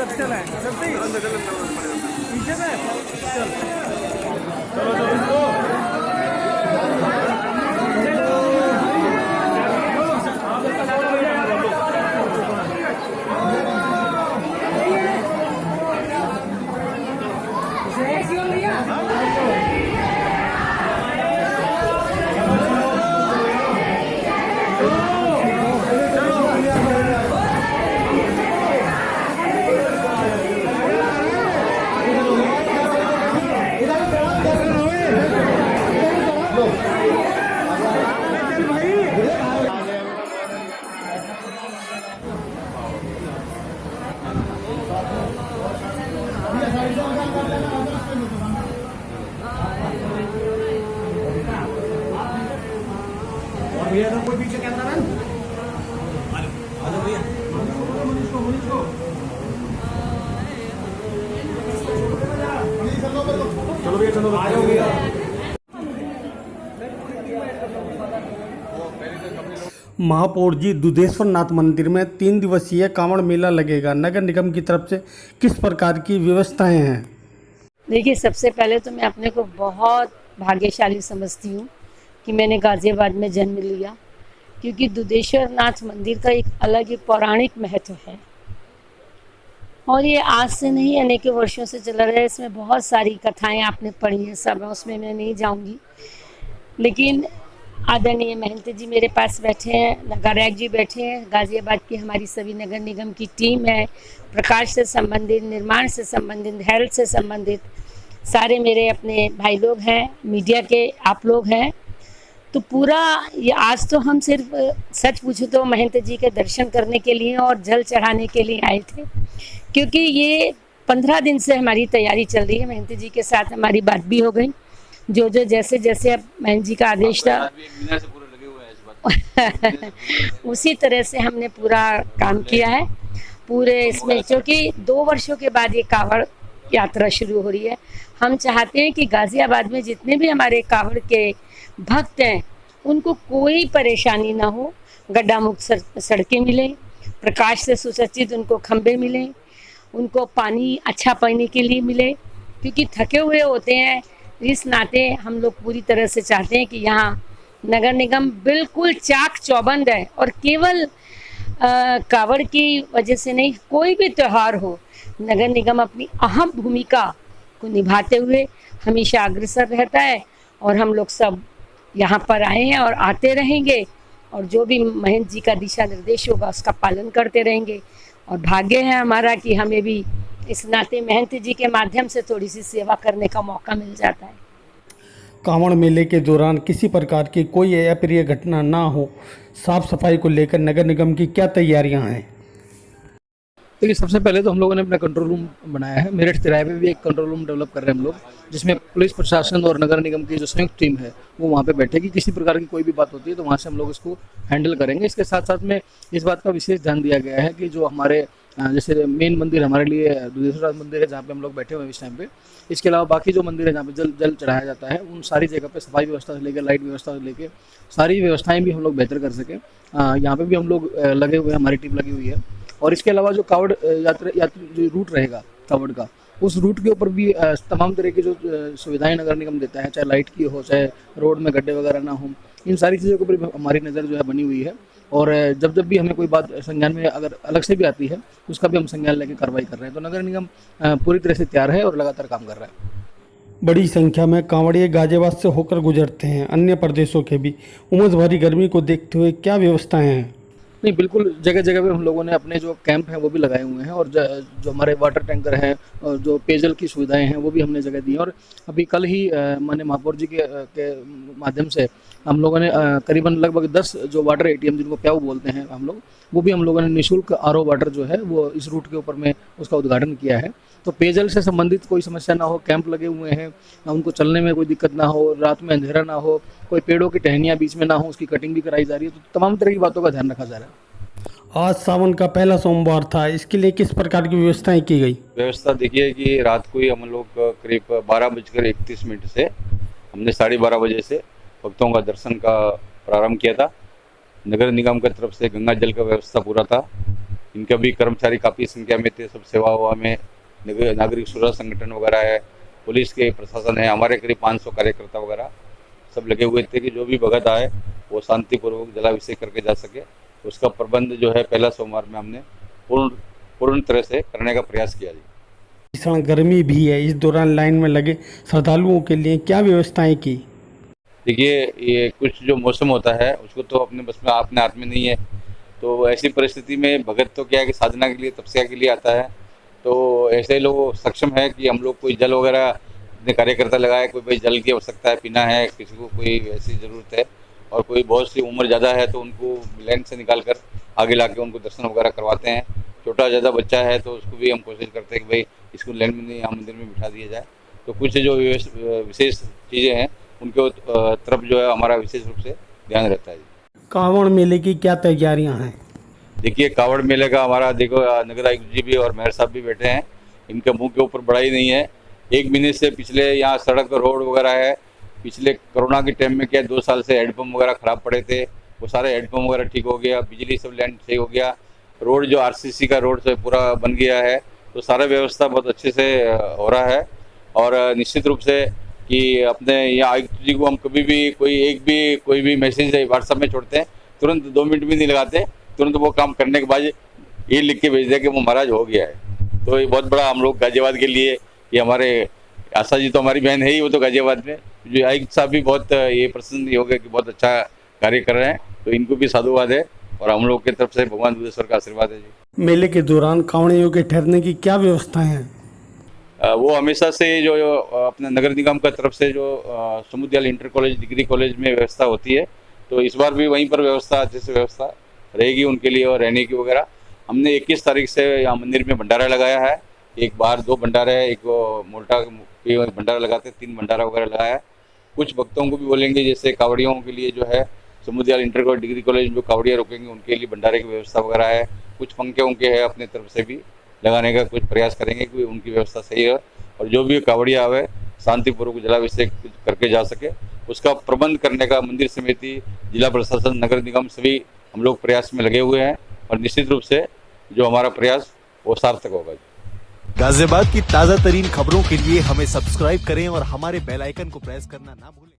चल है चलते ही पीछे से चल चलो चलो भैया तो कोई पीछे कैमरा मैन आ जाओ भैया चलो भैया चलो आ जाओ भैया। महापौर जी दुधेश्वर नाथ मंदिर में 3 दिवसीय कांवड़ मेला लगेगा। नगर निगम की तरफ से किस प्रकार की व्यवस्थाएं हैं? देखिए, सबसे पहले तो मैं अपने को बहुत भाग्यशाली समझती हूँ कि मैंने गाज़ियाबाद में जन्म लिया, क्योंकि दुधेश्वर नाथ मंदिर का एक अलग ही पौराणिक महत्व है और ये आज से नहीं अनेक वर्षों से चला रहा है। इसमें बहुत सारी कथाएं आपने पढ़ी हैं, सब उसमें मैं नहीं जाऊंगी, लेकिन आदरणीय महंत जी मेरे पास बैठे हैं, नगारायक जी बैठे हैं, गाज़ियाबाद की हमारी सभी नगर निगम की टीम है, प्रकाश से संबंधित, निर्माण से संबंधित, हेल्थ से संबंधित सारे मेरे अपने भाई लोग हैं, मीडिया के आप लोग हैं। तो पूरा ये आज तो हम सिर्फ सच पूछो तो महंत जी के दर्शन करने के लिए और जल चढ़ाने के लिए आए थे, क्योंकि ये 15 दिन से हमारी तैयारी चल रही है। महंत जी के साथ हमारी बात भी हो गई, जो जैसे जैसे अब महंत जी का आदेश था उसी तरह से हमने पूरा काम किया है पूरे इसमें, क्योंकि 2 वर्षों के बाद ये कांवड़ यात्रा शुरू हो रही है। हम चाहते हैं कि गाज़ियाबाद में जितने भी हमारे कांवड़ के भक्त हैं उनको कोई परेशानी ना हो, गड्ढा मुक्त सड़कें मिले, प्रकाश से सुसज्जित उनको खंबे मिले, उनको पानी अच्छा पीने के लिए मिले, क्योंकि थके हुए होते हैं। इस नाते हम लोग पूरी तरह से चाहते हैं कि यहाँ नगर निगम बिल्कुल चाक चौबंद है और केवल कांवड़ की वजह से नहीं, कोई भी त्यौहार हो, नगर निगम अपनी अहम भूमिका को निभाते हुए हमेशा अग्रसर रहता है और हम लोग सब यहाँ पर आए हैं और आते रहेंगे और जो भी महंत जी का दिशा निर्देश होगा उसका पालन करते रहेंगे। और भाग्य है हमारा कि हमें भी इस नाते महंत जी के माध्यम से थोड़ी सी सेवा करने का मौका मिल जाता है। कांवड़ मेले के दौरान किसी प्रकार की कोई अप्रिय घटना ना हो, साफ सफाई को लेकर नगर निगम की क्या तैयारियां हैं? देखिए, सबसे पहले तो हम लोगों ने अपना कंट्रोल रूम बनाया है। मेरठ तिराहे पे भी एक कंट्रोल रूम डेवलप कर रहे हैं हम लोग, जिसमें पुलिस प्रशासन और नगर निगम की जो संयुक्त टीम है वो वहाँ पे बैठेगी। किसी प्रकार की कोई भी बात होती है तो वहाँ से हम लोग इसको हैंडल करेंगे। इसके साथ साथ में इस बात का विशेष ध्यान दिया गया है कि जो हमारे जैसे मेन मंदिर हमारे लिए दुधेश्वर नाथ मंदिर है जहाँ पे हम लोग बैठे हुए हैं इस टाइम पे, इसके अलावा बाकी जो मंदिर है जहाँ पे जल चढ़ाया जाता है, उन सारी जगह पे सफाई व्यवस्था से लेकर लाइट व्यवस्था से लेकर सारी व्यवस्थाएं भी हम लोग बेहतर कर सकें। यहाँ पे भी हम लोग लगे हुए हैं, हमारी टीम लगी हुई है। और इसके अलावा जो कांवड़ यात्री जो रूट रहेगा कांवड़ का, उस रूट के ऊपर भी तमाम तरह की जो सुविधाएं नगर निगम देता है, चाहे लाइट की हो, चाहे रोड में गड्ढे वगैरह ना हो, इन सारी चीज़ों के ऊपर हमारी नज़र जो है बनी हुई है। और जब भी हमें कोई बात संज्ञान में अगर अलग से भी आती है उसका भी हम संज्ञान लेके कार्रवाई कर रहे हैं। तो नगर निगम पूरी तरह से तैयार है और लगातार काम कर रहा है। बड़ी संख्या में कांवड़िये गाज़ियाबाद से होकर गुजरते हैं, अन्य प्रदेशों के भी। उमस भरी गर्मी को देखते हुए क्या व्यवस्थाएं हैं? नहीं, बिल्कुल जगह जगह पे हम लोगों ने अपने जो कैंप हैं वो भी लगाए हुए हैं और जो हमारे वाटर टैंकर हैं और जो पेयजल की सुविधाएं हैं वो भी हमने जगह दी हैं। और अभी कल ही माननीय महापौर जी के माध्यम से हम लोगों ने करीबन लगभग 10 जो वाटर एटीएम जिनको प्याऊ बोलते हैं हम लोग, वो भी हम लोगों ने निःशुल्क आरओ वाटर जो है वो इस रूट के ऊपर में उसका उद्घाटन किया है। तो पेयजल से संबंधित कोई समस्या ना हो, कैंप लगे हुए हैं, उनको चलने में कोई दिक्कत ना हो, रात में अंधेरा ना हो, कोई पेड़ों की टहनियाँ बीच में ना हो, उसकी कटिंग भी कराई जा रही है। तो तमाम तरह की बातों का ध्यान रखा जा रहा है। आज सावन का पहला सोमवार था, इसके लिए किस प्रकार की व्यवस्थाएं की गई? व्यवस्था देखिए कि रात को ही हम लोग करीब 12:31 से हमने 12:30 बजे से भक्तों का दर्शन का प्रारंभ किया था। नगर निगम की तरफ से गंगा जल का व्यवस्था पूरा था इनका भी कर्मचारी काफ़ी संख्या में थे, सब सेवा हुआ में नागरिक सुरक्षा संगठन वगैरह है, पुलिस के प्रशासन है, हमारे करीब 500 कार्यकर्ता वगैरह सब लगे हुए थे कि जो भी भगत आए वो शांतिपूर्वक जलाभिषेक करके जा सके। उसका प्रबंध जो है पहला सोमवार में हमने पूर्ण तरह से करने का प्रयास किया जी। भीषण गर्मी भी है, इस दौरान लाइन में लगे श्रद्धालुओं के लिए क्या व्यवस्थाएं की? देखिए, ये कुछ जो मौसम होता है उसको तो अपने बस में अपने हाथ में नहीं है, तो ऐसी परिस्थिति में भगत तो क्या है कि साधना के लिए तपस्या के लिए आता है, तो ऐसे लोग सक्षम है कि हम लोग कोई जल वगैरह अपने कार्यकर्ता लगाए, कोई भाई जल की आवश्यकता है, पीना है, किसी को कोई ऐसी ज़रूरत है और कोई बहुत सी उम्र ज़्यादा है तो उनको लाइन से निकाल कर आगे ला के उनको दर्शन वगैरह करवाते हैं। छोटा ज़्यादा बच्चा है तो उसको भी हम कोशिश करते हैं कि भाई इसको लाइन में नहीं यहाँ मंदिर में बिठा दिया जाए। तो कुछ जो विशेष चीज़ें हैं उनके तरफ जो है हमारा विशेष रूप से ध्यान रहता है। कांवड़ मेले की क्या तैयारियां हैं? देखिए, कावड़ मेले का हमारा देखो नगर आयुक्त जी भी और मेयर साहब भी बैठे हैं, इनके मुंह के ऊपर बड़ा ही नहीं है। 1 महीने से पिछले यहाँ सड़क रोड वगैरह है, पिछले कोरोना के टाइम में क्या 2 साल से हैंडपम्प वगैरह ख़राब पड़े थे, वो सारे हैंडपम्प वगैरह ठीक हो गया, बिजली सब लाइन सही हो गया, रोड जो RCC का रोड से पूरा बन गया है, तो सारा व्यवस्था बहुत अच्छे से हो रहा है। और निश्चित रूप से कि अपने यहाँ आयुक्त जी को हम कभी भी कोई भी मैसेज व्हाट्सएप में छोड़ते हैं, तुरंत 2 मिनट भी नहीं लगाते, तुरंत वो काम करने के बाद ये लिख के भेज दिया कि वो महाराज हो गया है। तो ये बहुत बड़ा हम लोग गाजियाबाद के लिए, ये हमारे आशा जी तो हमारी बहन है ही, वो तो गाजियाबाद में, जो आयुक्त साहब भी बहुत ये प्रसन्न हो गए कि बहुत अच्छा कार्य कर रहे हैं, तो इनको भी साधुवाद है और हम लोग की तरफ से भगवान दुधेश्वर का आशीर्वाद है जी। मेले के दौरान कांवड़ियों के ठहरने की क्या व्यवस्थाएं हैं? वो हमेशा से जो अपने नगर निगम का तरफ से जो समुद्याल इंटर कॉलेज डिग्री कॉलेज में व्यवस्था होती है, तो इस बार भी वहीं पर व्यवस्था अच्छे से व्यवस्था रहेगी उनके लिए और रहने की वगैरह। हमने 21 तारीख से यहाँ मंदिर में भंडारा लगाया है, एक बार 2 भंडारे है, एक मोल्टा भंडारा लगाते, 3 भंडारा वगैरह लगाया है। कुछ भक्तों को भी बोलेंगे, जैसे कावड़ियों के लिए जो है समुद्याल इंटर कॉलेज डिग्री कॉलेज में जो कावड़िया रुकेंगे उनके लिए भंडारे की व्यवस्था वगैरह है। कुछ पंखे उनके है अपने तरफ से भी लगाने का कुछ प्रयास करेंगे कि उनकी व्यवस्था सही है और जो भी कावड़िया आवे शांतिपूर्वक जलाभिषेक करके जा सके, उसका प्रबंध करने का मंदिर समिति, जिला प्रशासन, नगर निगम सभी हम लोग प्रयास में लगे हुए हैं और निश्चित रूप से जो हमारा प्रयास वो सार्थक होगा। गाजियाबाद की ताजा तरीन खबरों के लिए हमें सब्सक्राइब करें और हमारे बेल आइकन को प्रेस करना ना भूलें।